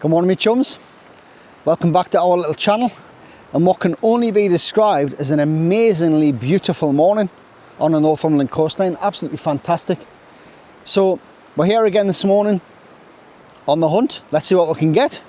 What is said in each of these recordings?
Good morning, me chums. Welcome back to our little channel and what can only be described as an amazingly beautiful morning on the Northumberland coastline. Absolutely fantastic. So we're here again this morning on the hunt. Let's see what we can get.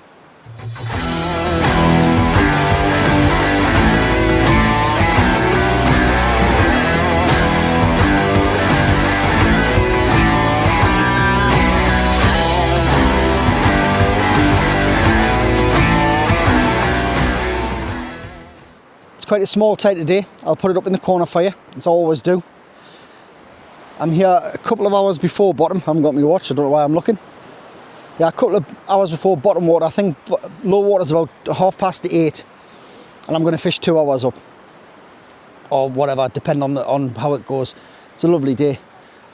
It's quite a small tide today. I'll put it up in the corner for you, as I always do. I'm here a couple of hours before bottom. I haven't got my watch, I don't know why I'm looking. Yeah, a couple of hours before bottom water. I think low water's about 8:30, and I'm going to fish 2 hours up, or whatever, depending on how it goes. It's a lovely day.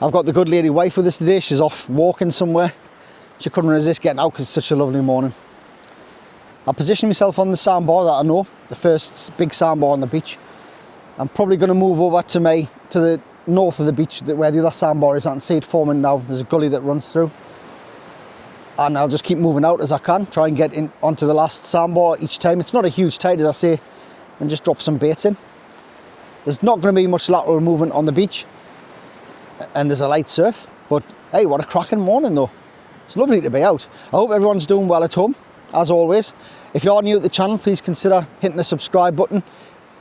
I've got the good lady wife with us today. She's off walking somewhere. She couldn't resist getting out because it's such a lovely morning. I'll position myself on the sandbar that I know, the first big sandbar on the beach. I'm probably going to move over to the north of the beach where the other sandbar is. I can see it forming now. There's a gully that runs through. And I'll just keep moving out as I can, try and get in onto the last sandbar each time. It's not a huge tide, as I say, and just drop some baits in. There's not going to be much lateral movement on the beach, and there's a light surf. But hey, what a cracking morning though. It's lovely to be out. I hope everyone's doing well at home. As always, if you're new to the channel, please consider hitting the subscribe button,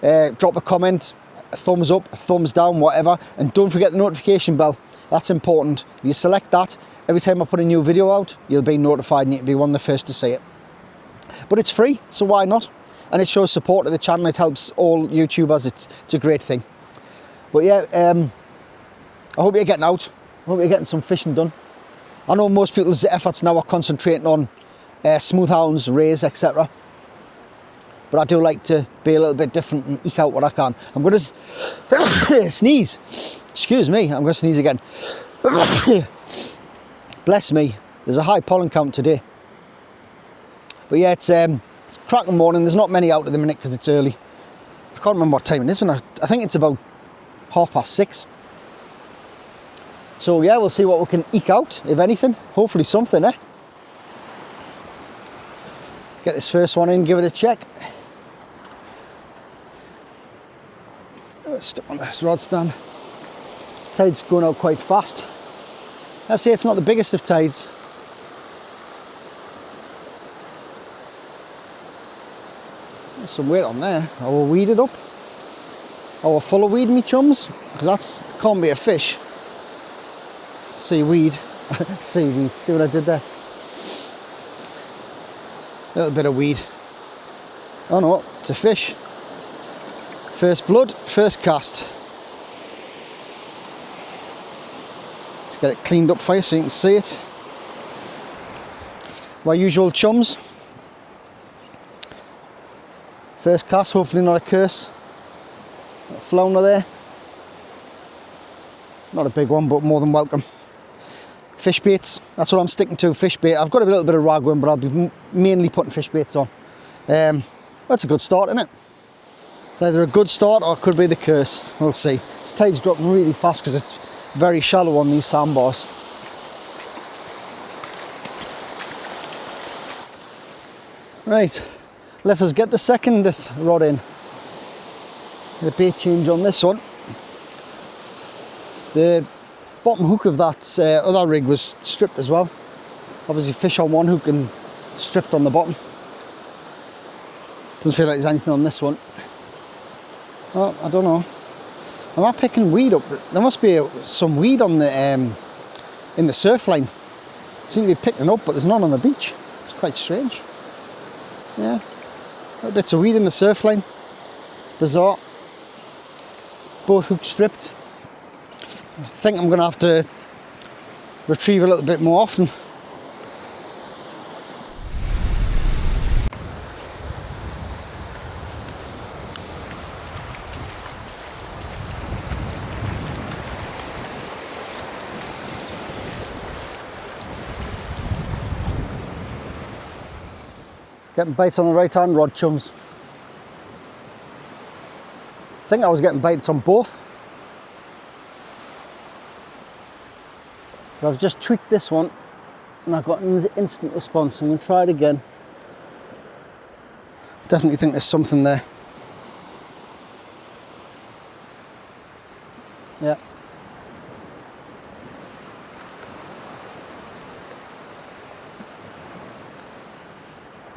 drop a comment, a thumbs up, a thumbs down, whatever, and don't forget the notification bell. That's important. If you select that, every time I put a new video out, you'll be notified and you'll be one of the first to see it. But it's free, so why not? And it shows support to the channel. It helps all YouTubers. It's a great thing. But yeah, I hope you're getting out. I hope you're getting some fishing done. I know most people's efforts now are concentrating on smooth hounds, rays, etc. But I do like to be a little bit different and eke out what I can. I'm going to sneeze. Excuse me, I'm going to sneeze again. Bless me. There's a high pollen count today. But yeah, it's a cracking morning. There's not many out at the minute because it's early. I can't remember what time it is. I think it's about 6:30. So yeah, we'll see what we can eke out, if anything. Hopefully something, eh? Get this first one in, give it a check. Stuck on this rod stand. Tide's going out quite fast. I'd say it's not the biggest of tides. There's some weight on there. I will weed it up. I will full of weed, me chums, because that can't be a fish. Seaweed. Seaweed. See what I did there? A little bit of weed. Oh no, it's a fish. First blood, first cast. Let's get it cleaned up for you so you can see it. My usual chums. First cast, hopefully not a curse. A flounder there. Not a big one, but more than welcome. Fish baits, that's what I'm sticking to, fish bait. I've got a little bit of ragworm, but I'll be mainly putting fish baits on. That's a good start, isn't it? It's either a good start or it could be the curse. We'll see. This tide's dropping really fast because it's very shallow on these sandbars. Right, let us get the second rod in. The bait change on this one. The bottom hook of that other rig was stripped as well. Obviously fish on one hook and stripped on the bottom. Doesn't feel like there's anything on this one. Oh, I don't know. Am I picking weed up? There must be some weed on the in the surf line. Seem to be picking up, but there's none on the beach. It's quite strange. Yeah, little bits of weed in the surf line. Bizarre. Both hooks stripped. I think I'm going to have to retrieve a little bit more often. Getting bites on the right hand rod, chums. I think I was getting bites on both. But I've just tweaked this one and I've got an instant response. I'm going to try it again. Definitely think there's something there. Yeah.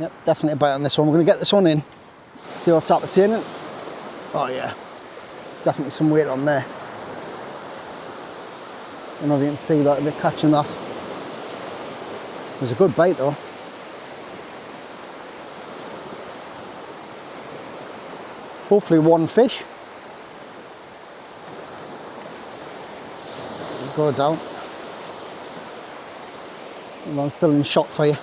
Yep, definitely a bite on this one. We're going to get this one in, see what's appertaining. Oh yeah, definitely some weight on there. I don't know if you can see that, they're catching that. It was a good bite though. Hopefully one fish. Go down. And I'm still in shot for you.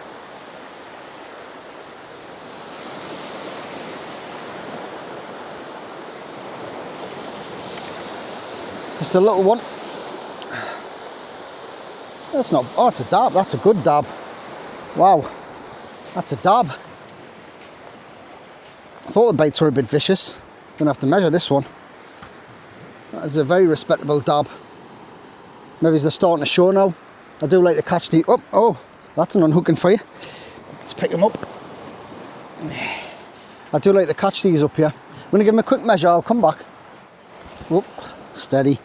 Just a little one. That's not, oh, it's a dab. That's a good dab. Wow, that's a dab. I thought the baits were a bit vicious. Gonna have to measure this one. That is a very respectable dab. Maybe they're starting to show now. I do like to catch the, oh, that's an unhooking for you. Let's pick them up. I do like to catch these up here. I'm gonna give them a quick measure, I'll come back. Whoop, steady.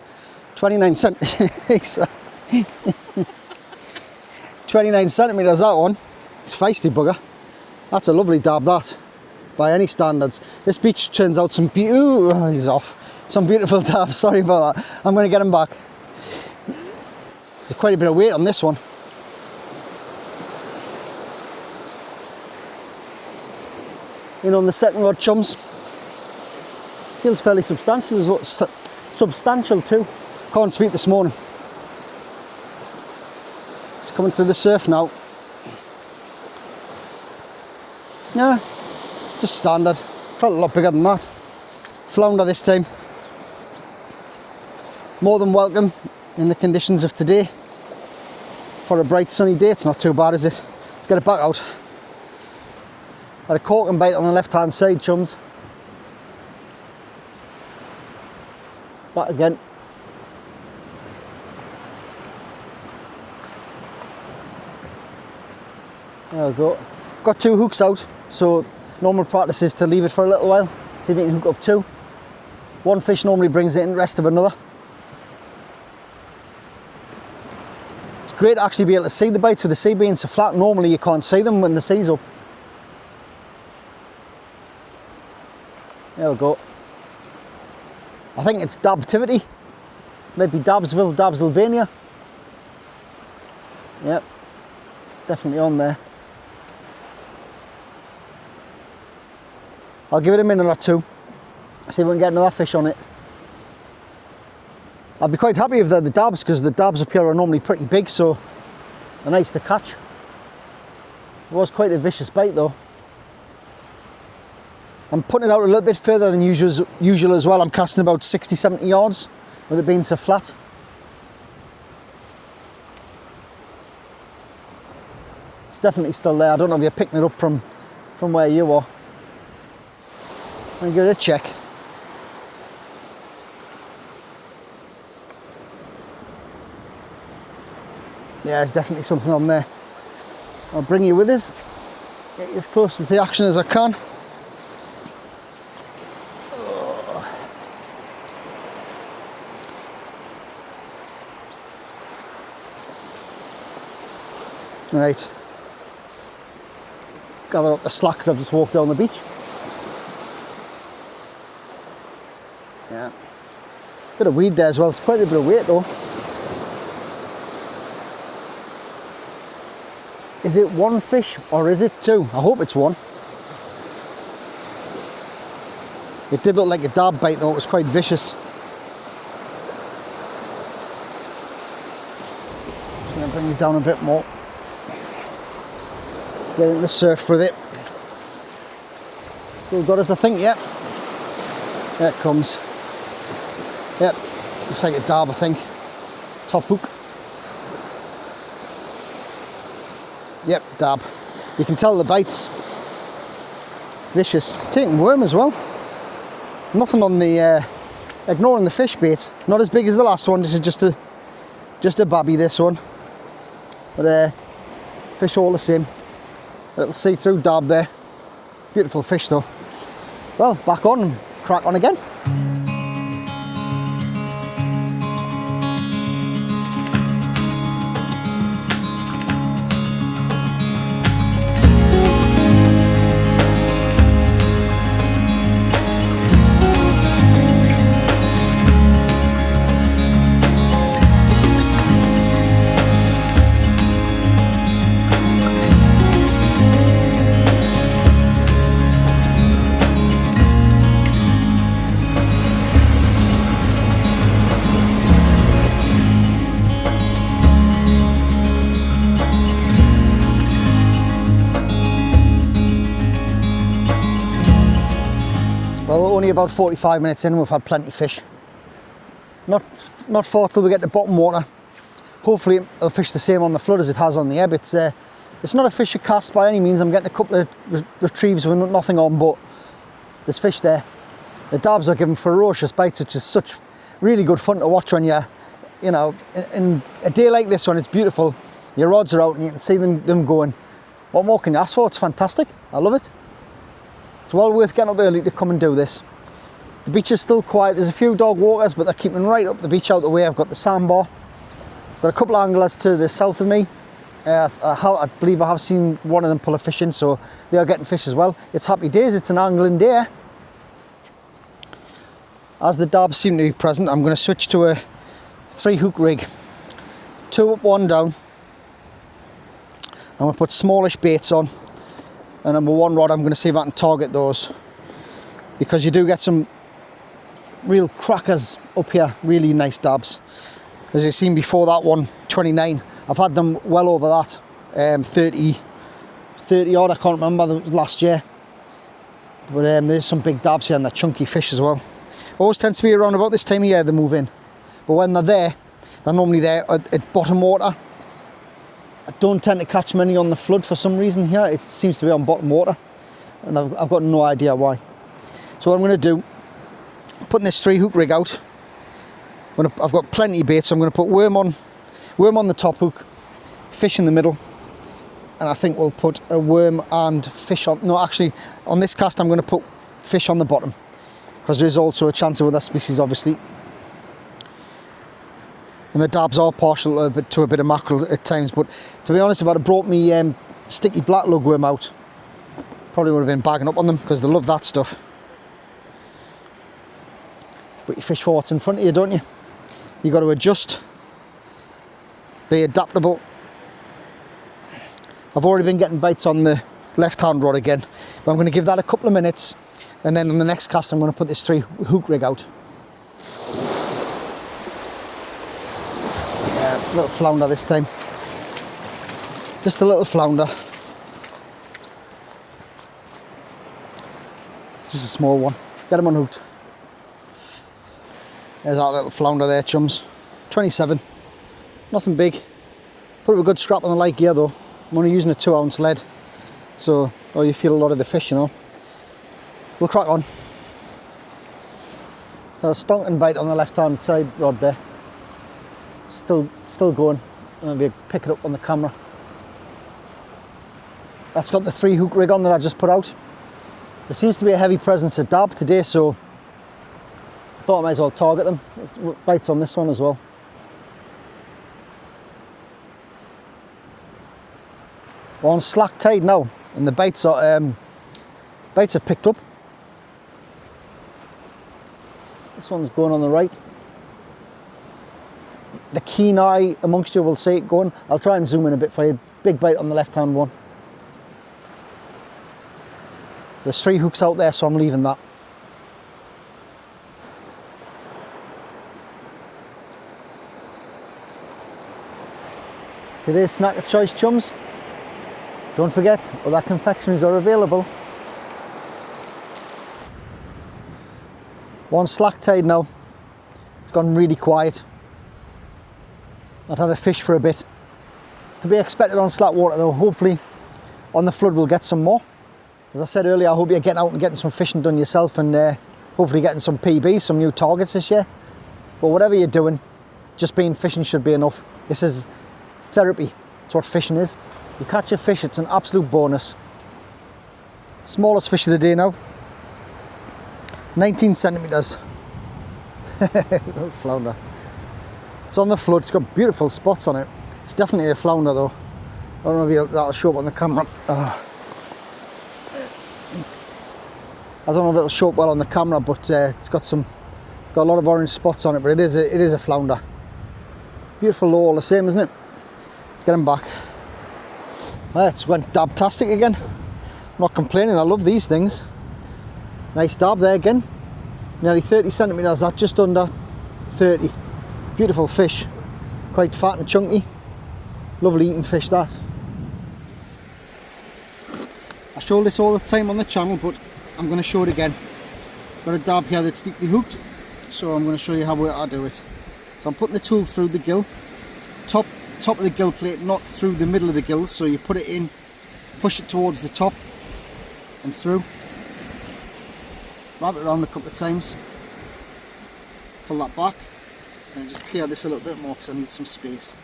29 centimetres. 29 centimetres that one. It's feisty bugger. That's a lovely dab that, by any standards. This beach turns out some oh, he's off. Some beautiful dabs, sorry about that. I'm going to get him back. There's quite a bit of weight on this one. You know, on the second rod, chums. Feels fairly substantial, substantial too. Can't speak this morning. It's coming through the surf now. Yeah, it's just standard. Felt a lot bigger than that. Flounder this time. More than welcome in the conditions of today. For a bright sunny day, it's not too bad, is it? Let's get it back out. Had a cork and bait on the left hand side, chums. Back again. There we go. Got two hooks out, so normal practice is to leave it for a little while. See if you can hook up two. One fish normally brings it in, the rest of another. It's great to actually be able to see the bites with the sea being so flat. Normally you can't see them when the sea's up. There we go. I think it's Dabtivity. Maybe Dabsville, Dabsylvania. Yep, definitely on there. I'll give it a minute or two, see if we can get another fish on it. I'll be quite happy if they're the dabs, because the dabs up here are normally pretty big, so they're nice to catch. It was quite a vicious bite though. I'm putting it out a little bit further than usual as well. I'm casting about 60-70 yards with it being so flat. It's definitely still there. I don't know if you're picking it up from where you are. I'll give it a check. Yeah, there's definitely something on there. I'll bring you with us. Get you as close to the action as I can. Right. Gather up the slack because I've just walked down the beach. Yeah. Bit of weed there as well. It's quite a bit of weight though. Is it one fish or is it two? I hope it's one. It did look like a dab bite though. It was quite vicious. Just going to bring it down a bit more. Get in the surf with it. Still got us, I think, yep. There it comes. Yep, looks like a dab, I think. Top hook. Yep, dab. You can tell the bite's vicious. Taking worm as well. Nothing on the, ignoring the fish bait. Not as big as the last one, this is just a babby, this one. But fish all the same. Little see-through dab there. Beautiful fish though. Well, back on and crack on again. Well, we're only about 45 minutes in and we've had plenty of fish. Not far till we get to bottom water. Hopefully it'll fish the same on the flood as it has on the ebb. It's not a fisher cast by any means. I'm getting a couple of retrieves with nothing on, but there's fish there. The dabs are giving ferocious bites, which is such really good fun to watch when you're, you know, in a day like this when it's beautiful, your rods are out and you can see them going. What more can you ask for? It's fantastic. I love it. It's well worth getting up early to come and do this. The beach is still quiet. There's a few dog walkers, but they're keeping right up the beach out the way. I've got the sandbar. Got a couple of anglers to the south of me. I believe I have seen one of them pull a fish in, so they are getting fish as well. It's happy days. It's an angling day. As the dabs seem to be present, I'm going to switch to a 3-hook rig. 2 up, 1 down. I'm going to put smallish baits on. And number 1 rod, I'm going to see if I can target those, because you do get some real crackers up here, really nice dabs. As you've seen before, that one, 29. I've had them well over that, 30 odd, I can't remember, that was last year. But there's some big dabs here and they're chunky fish as well. Always tends to be around about this time of year they move in. But when they're there, they're normally there at bottom water. I don't tend to catch many on the flood for some reason here. It seems to be on bottom water, and I've got no idea why. So what I'm going to do, I'm putting this 3-hook rig out. I've got plenty of bait, so I'm going to put worm on the top hook, fish in the middle, and I think we'll put a worm and fish on. No, actually, on this cast I'm going to put fish on the bottom, because there is also a chance of other species, obviously. And the dabs are partial to a bit of mackerel at times, but to be honest, if I'd have brought me sticky black lugworm out, probably would have been bagging up on them, because they love that stuff. But you fish for what's in front of you, don't you? You got to adjust, be adaptable. I've already been getting bites on the left-hand rod again, but I'm going to give that a couple of minutes, and then on the next cast I'm going to put this 3-hook rig out. Little flounder this time. Just a little flounder. Just a small one. Get him unhooked. There's that little flounder there, chums. 27. Nothing big. Put up a good scrap on the light gear though. I'm only using a 2-ounce lead, so you feel a lot of the fish, you know. We'll crack on. So a stonking bite on the left-hand side rod there. Still going. I'm going to pick it up on the camera. That's got the 3-hook rig on that I just put out. There seems to be a heavy presence of dab today, so I thought I might as well target them. There's bites on this one as well. We're on slack tide now, and the bites have picked up. This one's going on the right. The keen eye amongst you will see it going. I'll try and zoom in a bit for you. Big bite on the left-hand one. There's 3 hooks out there, so I'm leaving that. Today's snack of choice, chums. Don't forget, other confectionaries are available. We're on slack tide now. It's gone really quiet. Not had a fish for a bit. It's to be expected on slack water though. Hopefully on the flood we'll get some more. As I said earlier, I hope you're getting out and getting some fishing done yourself, and hopefully getting some PBs, some new targets this year. But whatever you're doing, just being fishing should be enough. This is therapy. It's what fishing is. You catch a fish, it's an absolute bonus. Smallest fish of the day now. 19 centimetres. Little flounder. It's on the flood, it's got beautiful spots on it. It's definitely a flounder though. I don't know if that'll show up on the camera. I don't know if it'll show up well on the camera, but it's got a lot of orange spots on it, but it is a flounder. Beautiful low all the same, isn't it? Let's get him back. Well, it's went dabtastic again. I'm not complaining, I love these things. Nice dab there again. Nearly 30 centimetres, that's just under 30. Beautiful fish. Quite fat and chunky. Lovely eating fish, that. I show this all the time on the channel, but I'm going to show it again. Got a dab here that's deeply hooked, so I'm going to show you how I do it. So I'm putting the tool through the gill, top of the gill plate, not through the middle of the gills. So you put it in, push it towards the top and through. Wrap it around a couple of times, pull that back, and just clear this a little bit more because I need some space.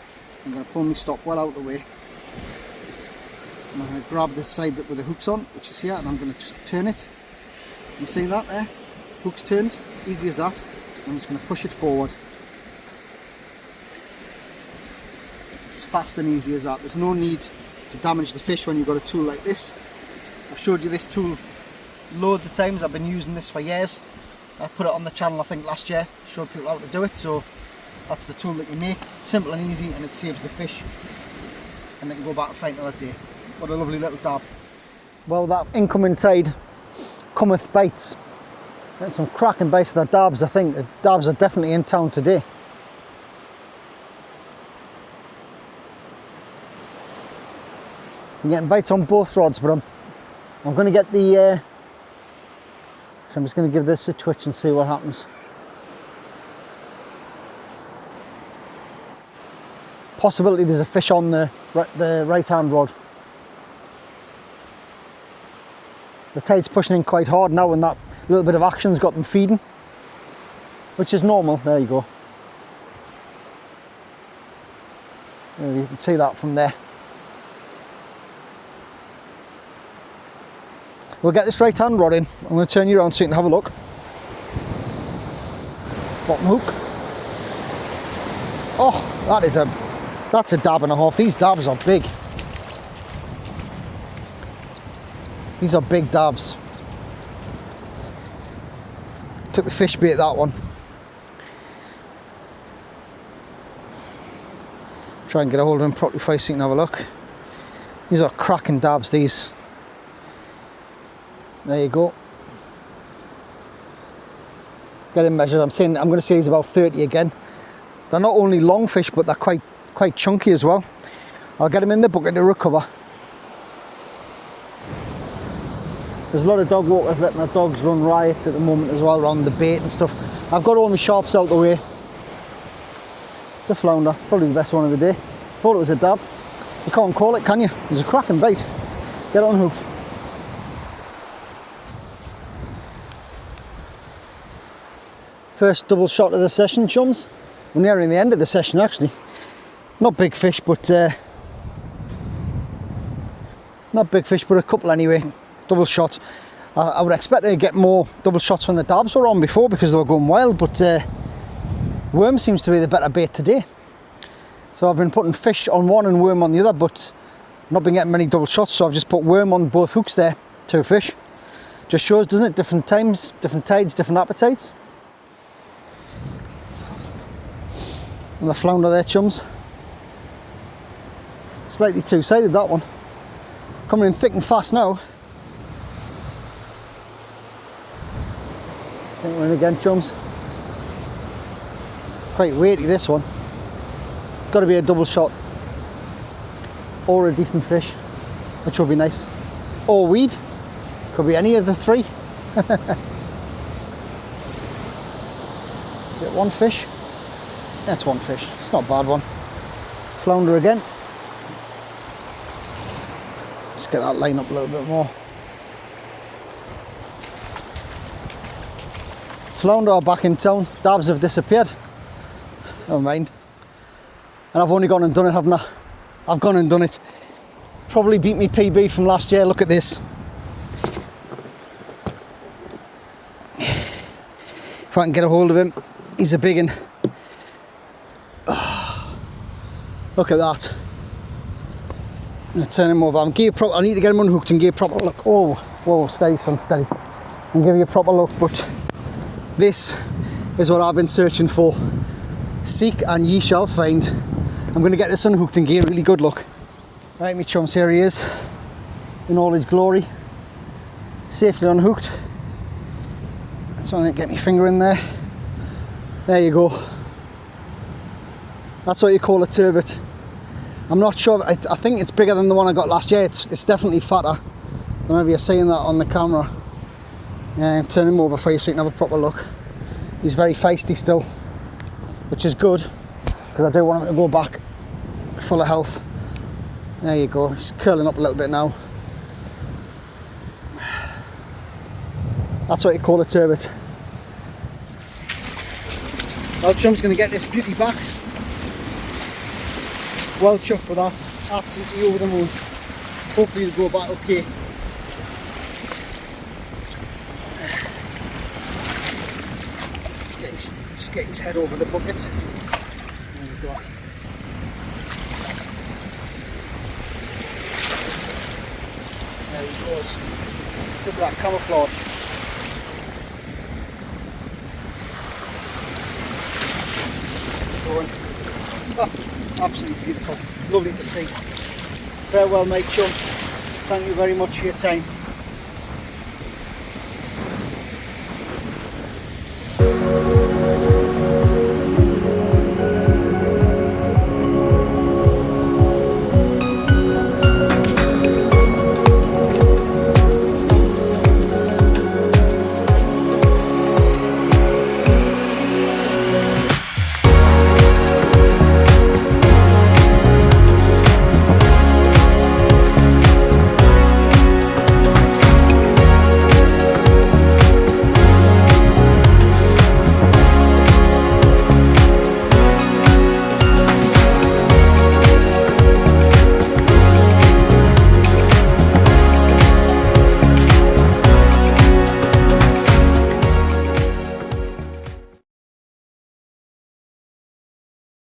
I'm going to pull my stop well out of the way. And I'm going to grab the side with the hooks on, which is here, and I'm going to just turn it. You see that there? Hooks turned, easy as that. I'm just going to push it forward. It's as fast and easy as that. There's no need to damage the fish when you've got a tool like this. I've showed you this tool loads of times. I've been using this for years. I put it on the channel I think last year, showed people how to do it, so that's the tool that you make. It's simple and easy, and it saves the fish, and they can go back and fight another day. What a lovely little dab. Well, that incoming tide cometh bites. And some cracking bites of the dabs. I think the dabs are definitely in town today. I'm getting bites on both rods, but I'm going to get the so I'm just going to give this a twitch and see what happens. Possibility there's a fish on the right hand rod. The tide's pushing in quite hard now, and that little bit of action's got them feeding, which is normal. There you go. You can see that from there. We'll get this right hand rod in. I'm going to turn you around so you can have a look. Bottom hook. Oh, that's a dab and a half. These dabs are big. These are big dabs. Took the fish bait, that one. Try and get a hold of him properly so you can have a look. These are cracking dabs, these. There you go. Get him measured. I'm going to say he's about 30 again. They're not only long fish, but they're quite chunky as well. I'll get him in the bucket to recover. There's a lot of dog walkers letting their dogs run riot at the moment as well around the bait and stuff. I've got all my sharps out the way. It's a flounder, probably the best one of the day. Thought it was a dab. You can't call it, can you? It's a cracking bait. Get on hooked. First double shot of the session, chums. We're nearing the end of the session actually. Not big fish, but a couple anyway. Double shots. I would expect to get more double shots when the dabs were on before because they were going wild, but worm seems to be the better bait today. So I've been putting fish on one and worm on the other, but not been getting many double shots, so I've just put worm on both hooks there, 2 fish. Just shows, doesn't it? Different times, different tides, different appetites. And the flounder there, chums. Slightly two-sided, that one. Coming in thick and fast now. I think we're in again, chums. Quite weighty, this one. It's got to be a double shot. Or a decent fish, which will be nice. Or weed. Could be any of the 3. Is it one fish? That's one fish. It's not a bad one. Flounder again. Let's get that line up a little bit more. Flounder are back in town. Dabs have disappeared. Never mind. And I've only gone and done it, haven't I? I've gone and done it. Probably beat me PB from last year. Look at this. If I can get a hold of him, he's a big one. Look at that. I'm going to turn him over. I need to get him unhooked and give a proper look. Oh, whoa, steady son, steady. And give you a proper look, but this is what I've been searching for. Seek and ye shall find. I'm going to get this unhooked and give a really good look. Right, me chums, here he is in all his glory. Safely unhooked. So I'm going to get my finger in there. There you go. That's what you call a turbot. I'm not sure, I think it's bigger than the one I got last year. It's definitely fatter. I don't know if you're seeing that on the camera. Turn him over for you so you can have a proper look. He's very feisty still, which is good, because I do want him to go back full of health. There you go, he's curling up a little bit now. That's what you call a turbot. Well, Chum's going to get this beauty back. Well chuffed with that, absolutely over the moon. Hopefully he'll go back okay. Just get his head over the bucket. There we go. There he goes. Look at that camouflage. Going. Oh, absolutely beautiful. Lovely to see. Farewell, mate chum. Thank you very much for your time.